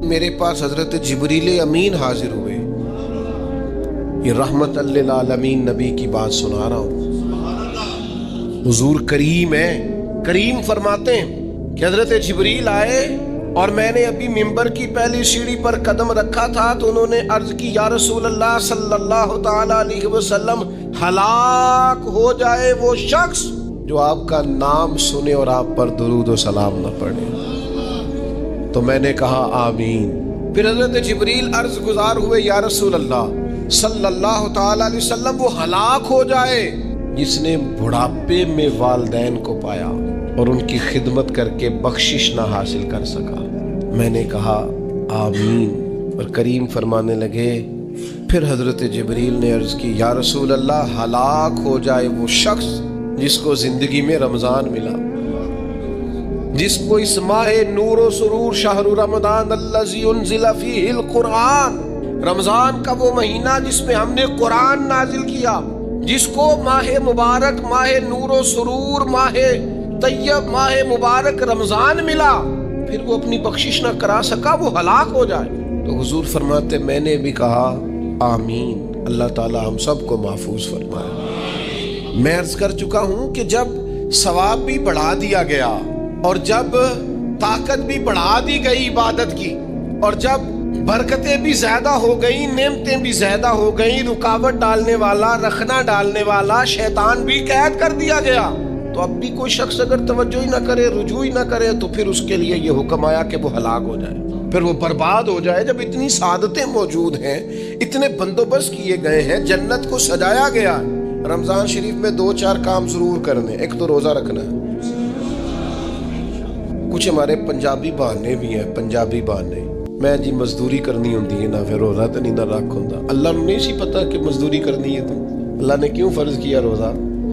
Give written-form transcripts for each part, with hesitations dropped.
میرے پاس حضرت جبریل امین حاضر ہوئے. یہ رحمت للعالمین نبی کی بات سنا رہا ہوں. حضور کریم ہے. کریم فرماتے ہیں کہ حضرت جبریل آئے اور میں نے ابھی ممبر کی پہلی سیڑھی پر قدم رکھا تھا تو انہوں نے عرض کی یا رسول اللہ صلی اللہ تعالی علیہ وسلم ہلاک ہو جائے وہ شخص جو آپ کا نام سنے اور آپ پر درود و سلام نہ پڑھے. تو میں نے کہا آمین. پھر حضرت جبریل عرض گزار ہوئے یا رسول اللہ صلی اللہ تعالی علیہ وسلم وہ ہلاک ہو جائے جس نے بڑھاپے میں والدین کو پایا اور ان کی خدمت کر کے بخشش نہ حاصل کر سکا. میں نے کہا آمین. اور کریم فرمانے لگے پھر حضرت جبریل نے عرض کی یا رسول اللہ ہلاک ہو جائے وہ شخص جس کو زندگی میں رمضان ملا، جس کو اس ماہ نور و سرور شہر رمضان الذی انزل فیہ القرآن، رمضان کا وہ مہینہ جس میں ہم نے قرآن نازل کیا، جس کو ماہ مبارک، ماہ نور و سرور، ماہ طیب، ماہ مبارک رمضان ملا، پھر وہ اپنی بخشش نہ کرا سکا، وہ ہلاک ہو جائے. تو حضور فرماتے میں نے بھی کہا آمین. اللہ تعالی ہم سب کو محفوظ فرمائے. میں عرض کر چکا ہوں کہ جب ثواب بھی بڑھا دیا گیا اور جب طاقت بھی بڑھا دی گئی عبادت کی اور جب برکتیں بھی زیادہ ہو گئیں، نعمتیں بھی زیادہ ہو گئیں، رکاوٹ ڈالنے والا، رخنا ڈالنے والا شیطان بھی قید کر دیا گیا، تو اب بھی کوئی شخص اگر توجہ ہی نہ کرے، رجوع ہی نہ کرے، تو پھر اس کے لیے یہ حکم آیا کہ وہ ہلاک ہو جائے، پھر وہ برباد ہو جائے. جب اتنی سعادتیں موجود ہیں، اتنے بندوبست کیے گئے ہیں، جنت کو سجایا گیا. رمضان شریف میں 2-4 کام ضرور کرنے. ایک تو روزہ رکھنا ہے. کچھ ہمارے پنجابی بہانے بھی ہیں، پنجابی بہانے، میں جی مزدوری کرنی ہوندی ہے نہ پھر روزہ تو نہیں نہ رکھ ہوندا. اللہ نے نہیں سی پتا کہ مزدوری کرنی ہے، تو اللہ نے کیوں فرض کیا روزہ؟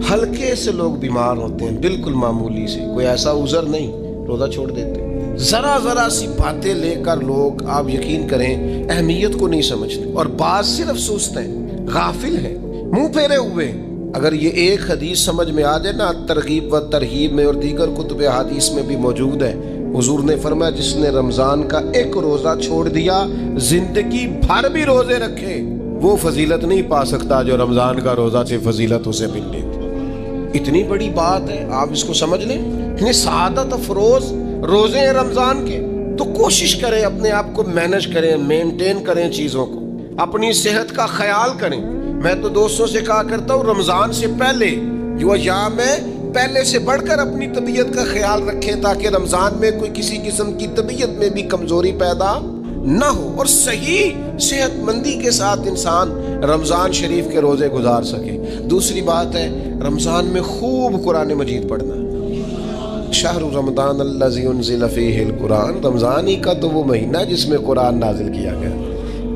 ہلکے سے لوگ بیمار ہوتے ہیں، بالکل معمولی سے، کوئی ایسا عذر نہیں، روزہ چھوڑ دیتے. ذرا سی باتیں لے کر لوگ، آپ یقین کریں، اہمیت کو نہیں سمجھتے، اور بعض صرف سست ہیں، غافل ہیں، منہ پھیرے ہوئے. اگر یہ ایک حدیث سمجھ میں آ جائے نا، ترغیب و ترہیب میں اور دیگر کتب حدیث میں بھی موجود ہے، حضور نے فرمایا جس نے رمضان کا ایک روزہ چھوڑ دیا، زندگی بھر بھی روزے رکھے، وہ فضیلت نہیں پا سکتا جو رمضان کا روزہ سے فضیلت اسے ملنی تھی. اتنی بڑی بات ہے، آپ اس کو سمجھ لیں. اتنے سعادت افروز روزے ہیں رمضان کے. تو کوشش کریں، اپنے آپ کو مینج کریں، مینٹین کریں چیزوں کو، اپنی صحت کا خیال کریں. میں تو دوستوں سے کہا کرتا ہوں رمضان سے پہلے جو ایام ہے، پہلے سے بڑھ کر اپنی طبیعت کا خیال رکھیں تاکہ رمضان میں کوئی کسی قسم کی طبیعت میں بھی کمزوری پیدا نہ ہو اور صحیح صحت مندی کے ساتھ انسان رمضان شریف کے روزے گزار سکے. دوسری بات ہے رمضان میں خوب قرآن مجید پڑھنا. شہر رمضان الذی انزل فیہ القرآن، رمضان ہی کا تو وہ مہینہ جس میں قرآن نازل کیا گیا.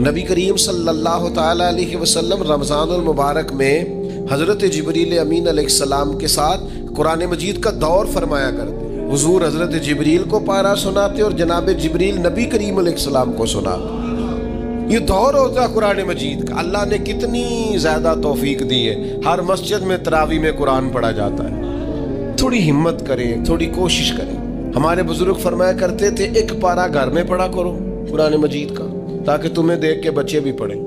نبی کریم صلی اللہ تعالی علیہ وسلم رمضان المبارک میں حضرت جبریل امین علیہ السلام کے ساتھ قرآن مجید کا دور فرمایا کرتے. حضور حضرت جبریل کو پارا سناتے اور جناب جبریل نبی کریم علیہ السلام کو سناتے. یہ دور ہوتا ہے قرآن مجید کا. اللہ نے کتنی زیادہ توفیق دی ہے، ہر مسجد میں تراویح میں قرآن پڑھا جاتا ہے. تھوڑی ہمت کریں، تھوڑی کوشش کریں. ہمارے بزرگ فرمایا کرتے تھے ایک پارا گھر میں پڑھا کرو قرآن مجید کا تاکہ تمہیں دیکھ کے بچے بھی پڑھیں،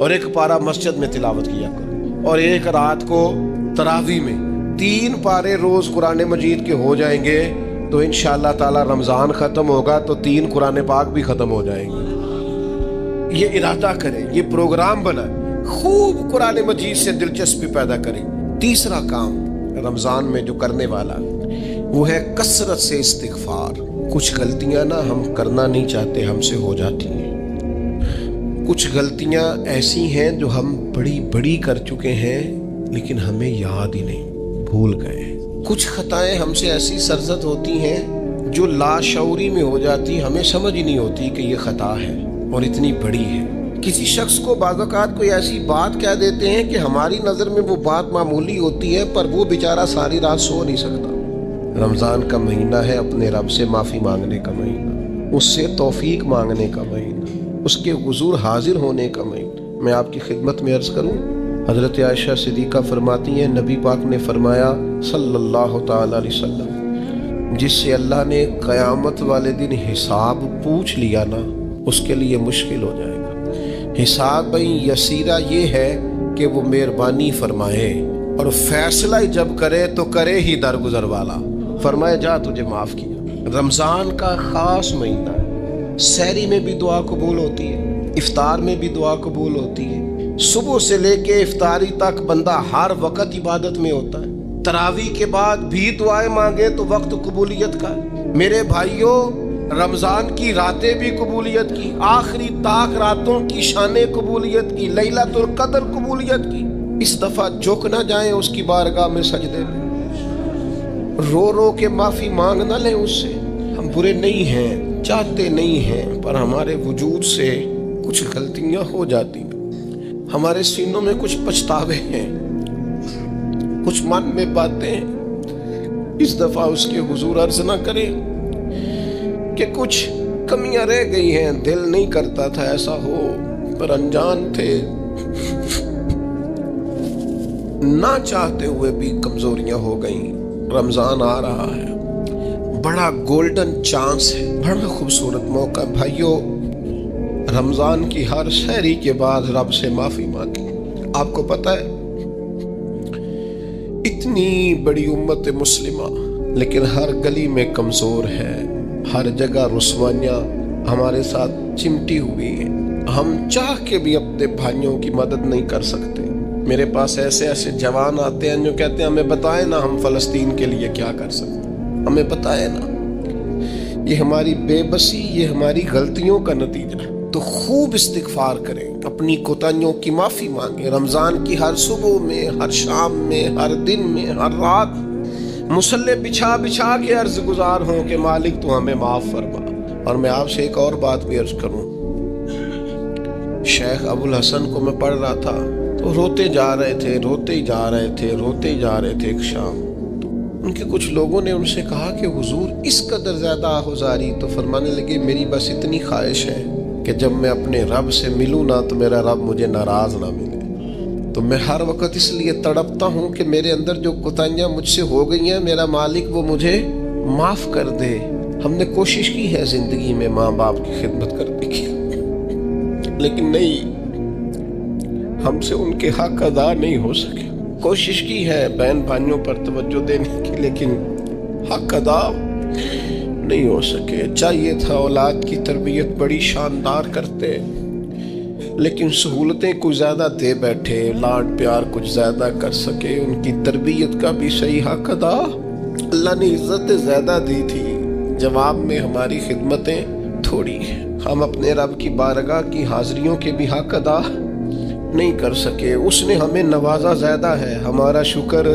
اور ایک پارا مسجد میں تلاوت کیا کرو، اور ایک رات کو تراویح میں 3 پارے روز قرآن مجید کے ہو جائیں گے تو انشاءاللہ تعالی رمضان ختم ہوگا تو 3 قرآن پاک بھی ختم ہو جائیں گے. یہ ارادہ کریں، یہ پروگرام بنائیں، خوب قرآن مجید سے دلچسپی پیدا کریں. تیسرا کام رمضان میں جو کرنے والا وہ ہے کثرت سے استغفار. کچھ غلطیاں نا ہم کرنا نہیں چاہتے، ہم سے ہو جاتی ہیں. کچھ غلطیاں ایسی ہیں جو ہم بڑی کر چکے ہیں لیکن ہمیں یاد ہی نہیں، بھول گئے. کچھ خطائیں ہم سے ایسی سرزد ہوتی ہیں جو لاشعوری میں ہو جاتی، ہمیں سمجھ ہی نہیں ہوتی کہ یہ خطا ہے اور اتنی بڑی ہے. کسی شخص کو بعض اوقات کوئی ایسی بات کہہ دیتے ہیں کہ ہماری نظر میں وہ بات معمولی ہوتی ہے، پر وہ بیچارہ ساری رات سو نہیں سکتا. رمضان کا مہینہ ہے اپنے رب سے معافی مانگنے کا مہینہ، اس سے توفیق مانگنے کا مہینہ، اس کے حضور حاضر ہونے کا مہینہ. میں آپ کی خدمت میں عرض کروں، حضرت عائشہ صدیقہ فرماتی ہیں نبی پاک نے فرمایا صلی اللہ تعالی علیہ وسلم، جس سے اللہ نے قیامت والے دن حساب پوچھ لیا نا، اس کے لیے مشکل ہو جائے گا۔ حساب یسیرہ یہ ہے کہ وہ مہربانی فرمائے اور فیصلہ جب کرے تو کرے ہی درگزر والا، فرمائے جا تجھے معاف کیا۔ رمضان کا خاص مہینہ ہے، سحری میں بھی دعا قبول ہوتی ہے، افطار میں بھی دعا قبول ہوتی ہے، صبح سے لے کے افطاری تک بندہ ہر وقت عبادت میں ہوتا ہے۔ تراویح کے بعد بھی دعائیں مانگے تو وقت قبولیت کا ہے۔ میرے بھائیوں، رمضان کی راتیں بھی قبولیت کی، آخری طاق راتوں کی شان قبولیت کی، لیلۃ القدر قبولیت کی۔ اس دفعہ جھک نہ جائیں اس کی بارگاہ میں سجدے میں، رو رو کے معافی مانگ نہ لیں اس سے۔ ہم برے نہیں ہیں، چاہتے نہیں ہیں، پر ہمارے وجود سے کچھ غلطیاں ہو جاتی ہیں، ہمارے سینوں میں کچھ پچھتاوے ہیں، کچھ من میں باتیں ہیں۔ اس دفعہ اس کے حضور عرض نہ کریں کہ کچھ کمیاں رہ گئی ہیں، دل نہیں کرتا تھا ایسا ہو، پر انجان تھے، نہ چاہتے ہوئے بھی کمزوریاں ہو گئیں۔ رمضان آ رہا ہے، بڑا گولڈن چانس ہے، بڑا خوبصورت موقع۔ بھائیوں، رمضان کی ہر سحری کے بعد رب سے معافی مانگی۔ آپ کو پتہ ہے اتنی بڑی امت مسلمہ لیکن ہر گلی میں کمزور ہے، ہر جگہ رسوائیاں ہمارے ساتھ چمٹی ہوئی ہیں، ہم چاہ کے بھی اپنے بھائیوں کی مدد نہیں کر سکتے۔ میرے پاس ایسے ایسے جوان آتے ہیں جو کہتے ہیں ہمیں بتائیں نا ہم فلسطین کے لیے کیا کر سکتے، ہمیں بتائیں نا۔ یہ ہماری بے بسی، یہ ہماری غلطیوں کا نتیجہ ہے۔ تو خوب استغفار کریں، اپنی کوتاہیوں کی معافی مانگیں۔ رمضان کی ہر صبح میں، ہر شام میں، ہر دن میں، ہر رات مصلی بچھا بچھا کے عرض گزار ہوں کہ مالک تو ہمیں معاف فرما۔ اور میں آپ سے ایک اور بات بھی عرض کروں، شیخ ابو الحسن کو میں پڑھ رہا تھا تو روتے جا رہے تھے، روتے ہی جا رہے تھے، روتے ہی جا رہے تھے۔ ایک شام ان کے کچھ لوگوں نے ان سے کہا کہ حضور اس قدر زیادہ آہوزاری، تو فرمانے لگے میری بس اتنی خواہش ہے کہ جب میں اپنے رب سے ملوں نا تو میرا رب مجھے ناراض نہ ملے۔ تو میں ہر وقت اس لیے تڑپتا ہوں کہ میرے اندر جو کوتاہیاں مجھ سے ہو گئی ہیں میرا مالک وہ مجھے معاف کر دے۔ ہم نے کوشش کی ہے زندگی میں ماں باپ کی خدمت کرنے کی، لیکن نہیں، ہم سے ان کے حق ادا نہیں ہو سکے۔ کوشش کی ہے بہن بھائیوں پر توجہ دینے کی، لیکن حق ادا نہیں ہو سکے۔ چاہیے تھا اولاد کی تربیت بڑی شاندار کرتے، لیکن سہولتیں کچھ زیادہ دے بیٹھے، لاڈ پیار کچھ زیادہ کر سکے، ان کی تربیت کا بھی صحیح حق ادا اللہ نے عزت زیادہ دی تھی، جواب میں ہماری خدمتیں تھوڑی ہیں۔ ہم اپنے رب کی بارگاہ کی حاضریوں کے بھی حق ادا نہیں کر سکے۔ اس نے ہمیں نوازا زیادہ ہے، ہمارا شکر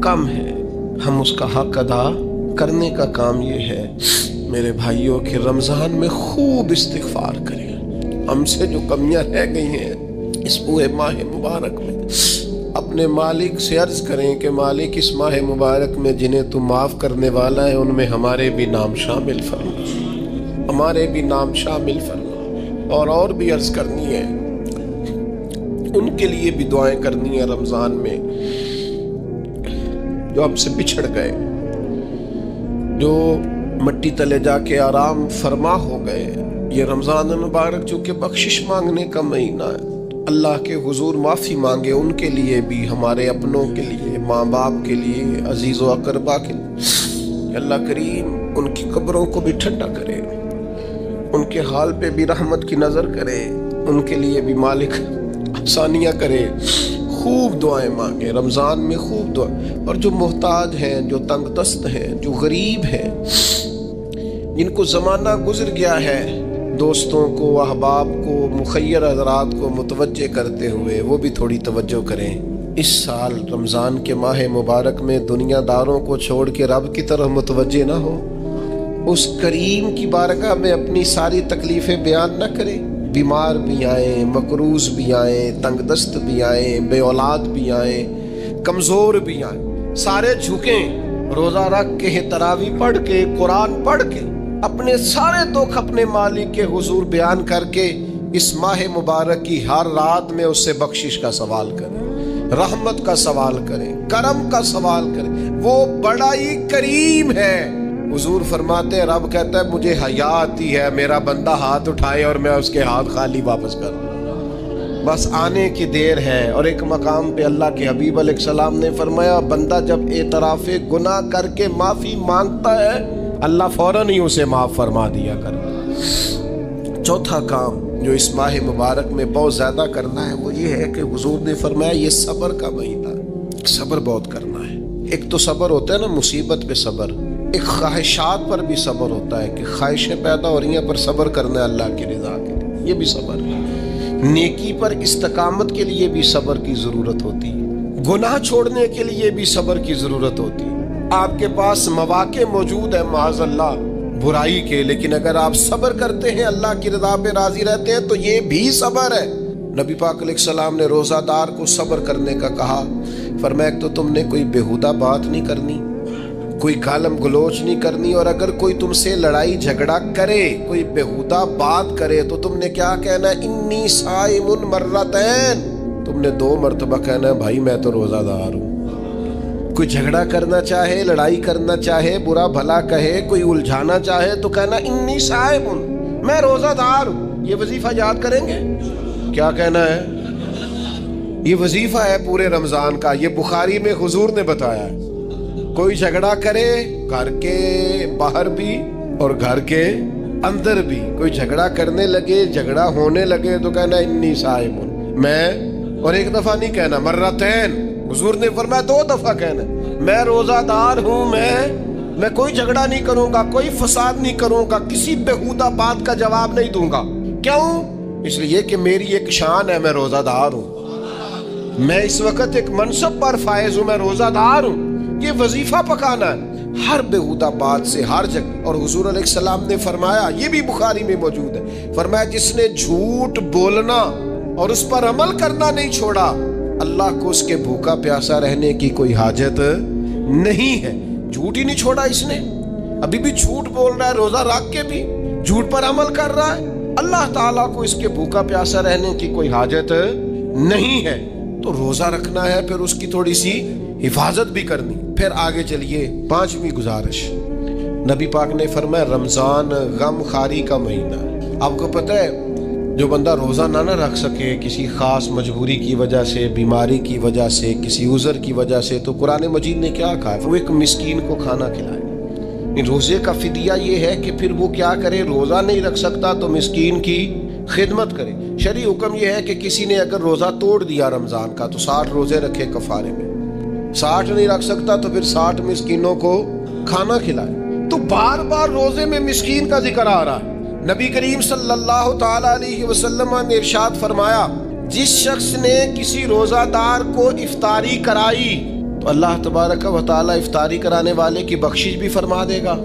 کم ہے، ہم اس کا حق ادا کرنے کا کام یہ ہے میرے بھائیوں کہ رمضان میں خوب استغفار کریں۔ ہم سے جو کمیاں رہ گئی ہیں اس پورے ماہ مبارک میں اپنے مالک سے عرض کریں کہ مالک اس ماہ مبارک میں جنہیں تو معاف کرنے والا ہے ان میں ہمارے بھی نام شامل فرما، ہمارے بھی نام شامل فرما۔ اور بھی عرض کرنی ہے، ان کے لیے بھی دعائیں کرنی ہے رمضان میں جو ہم سے بچھڑ گئے، جو مٹی تلے جا کے آرام فرما ہو گئے۔ یہ رمضان المبارک چونکہ بخشش مانگنے کا مہینہ ہے، اللہ کے حضور معافی مانگے ان کے لیے بھی، ہمارے اپنوں کے لیے، ماں باپ کے لیے، عزیز و اقربا کے لیے۔ اللہ کریم ان کی قبروں کو بھی ٹھنڈا کرے، ان کے حال پہ بھی رحمت کی نظر کرے، ان کے لیے بھی مالک آسانیاں کرے۔ خوب دعائیں مانگے رمضان میں، خوب دعائیں۔ اور جو محتاج ہیں، جو تنگ دست ہیں، جو غریب ہیں، جن کو زمانہ گزر گیا ہے، دوستوں کو، احباب کو، مخیر حضرات کو متوجہ کرتے ہوئے وہ بھی تھوڑی توجہ کریں۔ اس سال رمضان کے ماہ مبارک میں دنیا داروں کو چھوڑ کے رب کی طرف متوجہ نہ ہو، اس کریم کی بارگاہ میں اپنی ساری تکلیفیں بیان نہ کریں۔ بیمار بھی آئیں، مقروض بھی آئیں، تنگ دست بھی آئیں، بے اولاد بھی آئیں، کمزور بھی آئیں، سارے جھکیں، روزہ رکھ کے، تراویح پڑھ کے، قرآن پڑھ کے، اپنے سارے دکھ اپنے مالک کے حضور بیان کر کے اس ماہ مبارک کی ہر رات میں اس سے بخشش کا سوال کریں، رحمت کا سوال کریں، کرم کا سوال کریں۔ وہ بڑا ہی کریم ہے، حضور فرماتے ہیں رب کہتا ہے مجھے حیا آتی ہے میرا بندہ ہاتھ اٹھائے اور میں اس کے ہاتھ خالی واپس کر دوں، بس آنے کی دیر ہے۔ اور ایک مقام پہ اللہ کے حبیب علیہ السلام نے فرمایا بندہ جب اعتراف گناہ کر کے معافی مانگتا ہے اللہ فوراً ہی اسے معاف فرما دیا کرتا۔ چوتھا کام جو اس ماہ مبارک میں بہت زیادہ کرنا ہے وہ یہ ہے کہ حضور نے فرمایا یہ صبر کا مہینہ، صبر بہت کرنا ہے۔ ایک تو صبر ہوتا ہے نا مصیبت پہ صبر، ایک خواہشات پر بھی صبر ہوتا ہے کہ خواہشیں پیدا ہو رہی ہیں پر صبر کرنا ہے اللہ کی رضا کے لیے، یہ بھی صبر ہے۔ نیکی پر استقامت کے لیے بھی صبر کی ضرورت ہوتی ہے، گناہ چھوڑنے کے لیے بھی صبر کی ضرورت ہوتی ہے۔ آپ کے پاس مواقع موجود ہیں معاذ اللہ برائی کے، لیکن اگر آپ صبر کرتے ہیں اللہ کی رضا پہ راضی رہتے ہیں تو یہ بھی صبر ہے۔ نبی پاک علیہ السلام نے روزہ دار کو صبر کرنے کا کہا، فرمایا ایک تو تم نے کوئی بیہودہ بات نہیں کرنی، کوئی گالم گلوچ نہیں کرنی، اور اگر کوئی تم سے لڑائی جھگڑا کرے کوئی بیہودہ بات کرے تو تم نے کیا کہنا ہے انی صائم مرتین، تم نے 2 مرتبہ کہنا ہے بھائی میں تو روزہ دار ہوں۔ کوئی جھگڑا کرنا چاہے لڑائی کرنا چاہے برا بھلا کہے کوئی الجھانا چاہے تو کہنا انی صائم میں روزہ دار ہوں۔ یہ وظیفہ یاد کریں گے کیا کہنا ہے؟ یہ وظیفہ ہے پورے رمضان کا، یہ بخاری میں حضور نے بتایا ہے۔ کوئی جھگڑا کرے گھر کے باہر بھی اور گھر کے اندر بھی، کوئی جھگڑا کرنے لگے جھگڑا ہونے لگے تو کہنا انی صائم میں، اور ایک دفعہ نہیں کہنا مرتین، حضور نے فرمایا 2 دفعہ کہنا میں روزہ دار ہوں، میں کوئی جھگڑا نہیں کروں گا، کوئی فساد نہیں کروں گا، کسی بیہودہ بات کا جواب نہیں دوں گا۔ کیوں؟ اس لیے کہ میری ایک شان ہے، میں روزہ دار ہوں، میں اس وقت ایک منصب پر فائز ہوں، میں روزہ دار ہوں۔ یہ وظیفہ پکانا ہے ہر بیہودہ بات سے ہر جگہ۔ اور حضور علیہ السلام نے فرمایا، یہ بھی بخاری میں موجود ہے، فرمایا جس نے جھوٹ بولنا اور اس پر عمل کرنا نہیں چھوڑا اللہ کو اس کے بھوکا پیاسا رہنے کی کوئی حاجت نہیں ہے۔ جھوٹ ہی نہیں چھوڑا اس نے، ابھی بھی جھوٹ بول رہا ہے، روزہ رکھ کے بھی جھوٹ پر عمل کر رہا ہے، اللہ تعالیٰ کو اس کے بھوکا پیاسا رہنے کی کوئی حاجت نہیں ہے۔ تو روزہ رکھنا ہے، پھر اس کی تھوڑی سی حفاظت بھی کرنی۔ پھر آگے چلیے 5ویں گزارش، نبی پاک نے فرمایا رمضان غم خاری کا مہینہ ہے۔ آپ کو پتہ ہے جو بندہ روزہ نہ رکھ سکے کسی خاص مجبوری کی وجہ سے، بیماری کی وجہ سے، کسی عذر کی وجہ سے، تو قرآن مجید نے کیا کہا ہے وہ ایک مسکین کو کھانا کھلائے۔ روزے کا فدیہ یہ ہے کہ پھر وہ کیا کرے، روزہ نہیں رکھ سکتا تو مسکین کی خدمت کرے۔ شرعی حکم یہ ہے کہ کسی نے اگر روزہ توڑ دیا رمضان کا تو 60 روزے رکھے کفارے میں، 60 نہیں رکھ سکتا تو پھر 60 مسکینوں کو کھانا کھلائے۔ تو بار بار روزے میں مسکین کا ذکر آ رہا ہے۔ نبی کریم صلی اللہ تعالی علیہ وسلم نے ارشاد فرمایا جس شخص نے کسی روزہ دار کو افطاری کرائی تو اللہ تبارک و تعالی افطاری کرانے والے کی بخشش بھی فرما دے گا،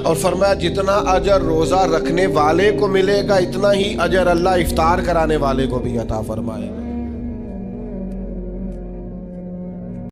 اور فرمایا جتنا اجر روزہ رکھنے والے کو ملے گا اتنا ہی اجر اللہ افطار کرانے والے کو بھی عطا فرمائے گا۔